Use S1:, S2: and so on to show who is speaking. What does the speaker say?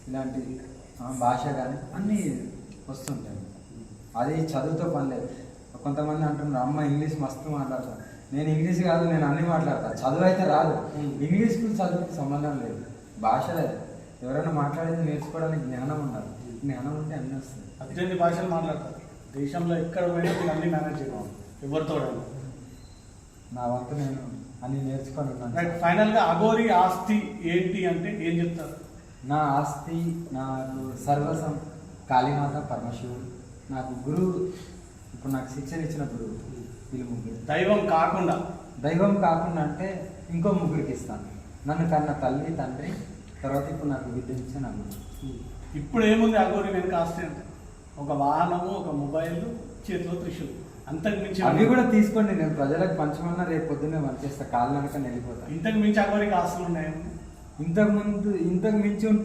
S1: ఇలాంటి భాష కానీ అన్నీ వస్తుంటాయి. అది చదువుతో పని లేదు. కొంతమంది అంటున్నారు అమ్మ ఇంగ్లీష్ మస్తు మాట్లాడతాను. నేను ఇంగ్లీష్ కాదు, నేను అన్నీ మాట్లాడతాను. చదువు అయితే రాదు. ఇంగ్లీష్కి చదువుకి సంబంధం లేదు. భాష లేదు. ఎవరైనా మాట్లాడేది నేర్చుకోవడానికి జ్ఞానం ఉండాలి. జ్ఞానం ఉంటే అన్నీ వస్తుంది.
S2: 18 భాషలు మాట్లాడతారు. దేశంలో ఎక్కడ పోయినా మీరు అన్ని మేనేజ్ చేయడం ఎవరితో
S1: నా వంతు నేను అన్ని నేర్చుకొని ఉన్నాను.
S2: రైట్. ఫైనల్గా అఘోరి ఆస్తి ఏంటి అంటే ఏం చెప్తారు?
S1: నా ఆస్తి నాకు సర్వసం కాళీమాత పరమశివుడు. నాకు గురువు, ఇప్పుడు నాకు శిక్షణ ఇచ్చిన గురువు వీళ్ళు ముగ్గురు.
S2: దైవం కాకుండా
S1: అంటే ఇంకో ముగ్గురికి ఇస్తాను. నన్ను కన్న తల్లి తండ్రి, తర్వాత ఇప్పుడు నాకు విద్య ఇచ్చే నా గురువు.
S2: ఇప్పుడు ఏముంది అఘోరి వెనుక ఆస్తి అంటే? ఒక వాహనము, ఒక మొబైల్, చేతిలో త్రిశూల్, అంతకు మించి.
S1: అవి కూడా తీసుకోండి, నేను ప్రజలకు పంచమన్నా రేపు పొద్దున్నే పనిచేస్తా. కాళ్ళనక వెళ్ళిపోతా.
S2: ఇంతకు మించి అఘోరికి ఆస్తులు ఉన్నాయేమో.
S1: ఇంతకు మించి ఉంటే